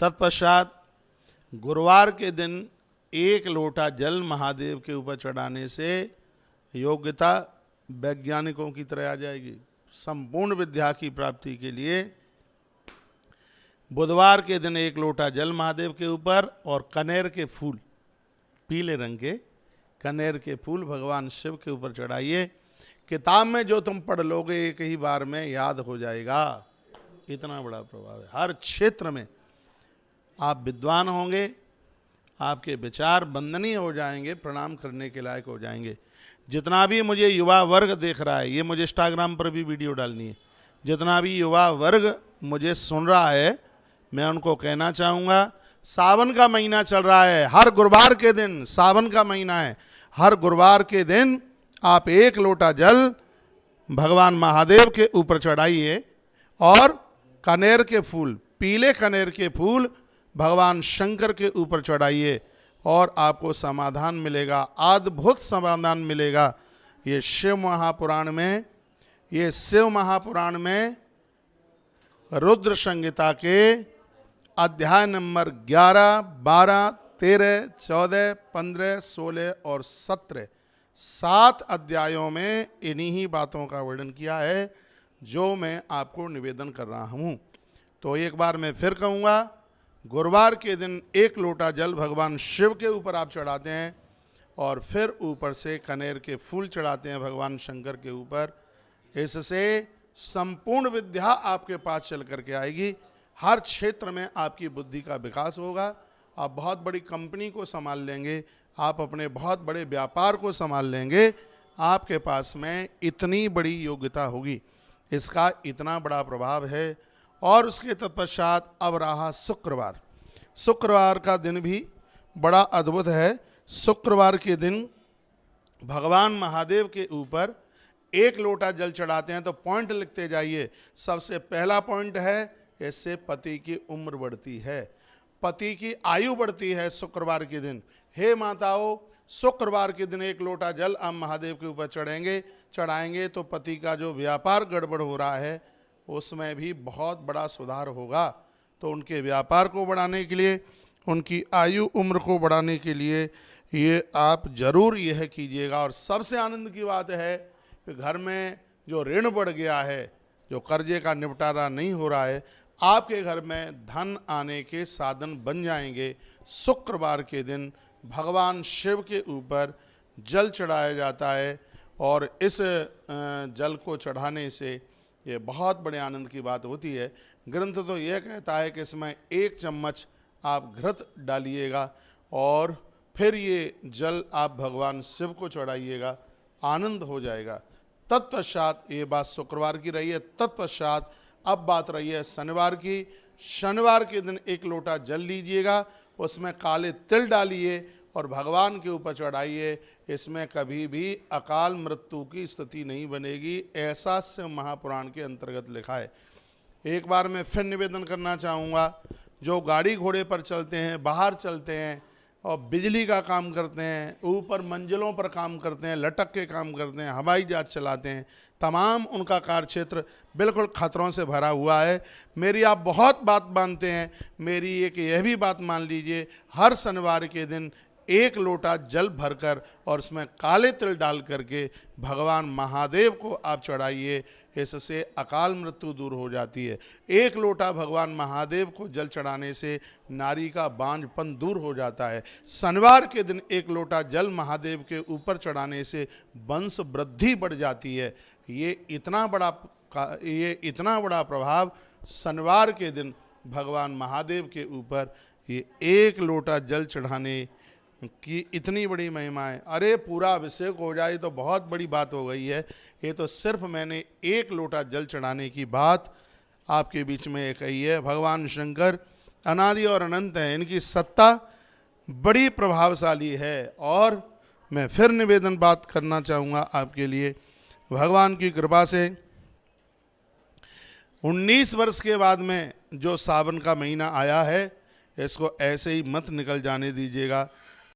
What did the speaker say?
तत्पश्चात गुरुवार के दिन 1 लोटा जल महादेव के ऊपर चढ़ाने से योग्यता वैज्ञानिकों की तरह आ जाएगी। संपूर्ण विद्या की प्राप्ति के लिए बुधवार के दिन 1 लोटा जल महादेव के ऊपर और कनेर के फूल, पीले रंग के कनेर के फूल भगवान शिव के ऊपर चढ़ाइए। किताब में जो तुम पढ़ लोगे एक ही बार में याद हो जाएगा। इतना बड़ा प्रभाव है। हर क्षेत्र में आप विद्वान होंगे, आपके विचार वंदनीय हो जाएंगे, प्रणाम करने के लायक हो जाएंगे। जितना भी मुझे युवा वर्ग देख रहा है, ये मुझे इंस्टाग्राम पर भी वीडियो डालनी है, जितना भी युवा वर्ग मुझे सुन रहा है, मैं उनको कहना चाहूँगा, सावन का महीना चल रहा है, हर गुरुवार के दिन, सावन का महीना है, हर गुरुवार के दिन आप 1 लोटा जल भगवान महादेव के ऊपर चढ़ाइए और कनेर के फूल, पीले कनेर के फूल भगवान शंकर के ऊपर चढ़ाइए और आपको समाधान मिलेगा, अद्भुत समाधान मिलेगा। ये शिव महापुराण में रुद्र संहिता के अध्याय नंबर 11, 12, 13, 14, 15, 16 और 17 7 अध्यायों में इन्हीं ही बातों का वर्णन किया है जो मैं आपको निवेदन कर रहा हूँ। तो एक बार मैं फिर कहूँगा, गुरुवार के दिन 1 लोटा जल भगवान शिव के ऊपर आप चढ़ाते हैं और फिर ऊपर से कनेर के फूल चढ़ाते हैं भगवान शंकर के ऊपर। इससे संपूर्ण विद्या आपके पास चल करके आएगी। हर क्षेत्र में आपकी बुद्धि का विकास होगा। आप बहुत बड़ी कंपनी को संभाल लेंगे, आप अपने बहुत बड़े व्यापार को संभाल लेंगे। आपके पास में इतनी बड़ी योग्यता होगी, इसका इतना बड़ा प्रभाव है। और उसके तत्पश्चात अब रहा शुक्रवार। शुक्रवार का दिन भी बड़ा अद्भुत है। शुक्रवार के दिन भगवान महादेव के ऊपर 1 लोटा जल चढ़ाते हैं। तो पॉइंट लिखते जाइए। सबसे पहला पॉइंट है, इससे पति की उम्र बढ़ती है, पति की आयु बढ़ती है शुक्रवार के दिन। हे माताओं, शुक्रवार के दिन 1 लोटा जल आप महादेव के ऊपर चढ़ाएंगे तो पति का जो व्यापार गड़बड़ हो रहा है उसमें भी बहुत बड़ा सुधार होगा। तो उनके व्यापार को बढ़ाने के लिए, उनकी आयु उम्र को बढ़ाने के लिए ये आप जरूर यह कीजिएगा। और सबसे आनंद की बात है कि घर में जो ऋण बढ़ गया है, जो कर्जे का निपटारा नहीं हो रहा है, आपके घर में धन आने के साधन बन जाएंगे। शुक्रवार के दिन भगवान शिव के ऊपर जल चढ़ाया जाता है और इस जल को चढ़ाने से ये बहुत बड़े आनंद की बात होती है। ग्रंथ तो यह कहता है कि इसमें 1 चम्मच आप घृत डालिएगा और फिर ये जल आप भगवान शिव को चढ़ाइएगा, आनंद हो जाएगा। तत्पश्चात ये बात शुक्रवार की रही है। तत्पश्चात अब बात रही है शनिवार की। शनिवार के दिन 1 लोटा जल लीजिएगा, उसमें काले तिल डालिए और भगवान के ऊपर चढ़ाइए। इसमें कभी भी अकाल मृत्यु की स्थिति नहीं बनेगी, ऐसा शिव महापुराण के अंतर्गत लिखा है। एक बार मैं फिर निवेदन करना चाहूँगा, जो गाड़ी घोड़े पर चलते हैं, बाहर चलते हैं और बिजली का काम करते हैं, ऊपर मंजिलों पर काम करते हैं, लटक के काम करते हैं, हवाई जहाज चलाते हैं, तमाम उनका कार्यक्षेत्र बिल्कुल खतरों से भरा हुआ है। मेरी आप बहुत बात मानते हैं, मेरी एक यह भी बात मान लीजिए, हर शनिवार के दिन 1 लोटा जल भरकर और उसमें काले तिल डाल करके भगवान महादेव को आप चढ़ाइए। इससे अकाल मृत्यु दूर हो जाती है। 1 लोटा भगवान महादेव को जल चढ़ाने से नारी का बांझपन दूर हो जाता है। शनिवार के दिन 1 लोटा जल महादेव के ऊपर चढ़ाने से वंश वृद्धि बढ़ जाती है। ये इतना बड़ा प्रभाव शनिवार के दिन भगवान महादेव के ऊपर ये 1 लोटा जल चढ़ाने की इतनी बड़ी महिमा है। अरे पूरा अभिषेक हो जाए तो बहुत बड़ी बात हो गई है। ये तो सिर्फ मैंने 1 लोटा जल चढ़ाने की बात आपके बीच में कही है। भगवान शंकर अनादि और अनंत हैं, इनकी सत्ता बड़ी प्रभावशाली है। और मैं फिर निवेदन बात करना चाहूँगा आपके लिए, भगवान की कृपा से 19 वर्ष के बाद में जो सावन का महीना आया है, इसको ऐसे ही मत निकल जाने दीजिएगा।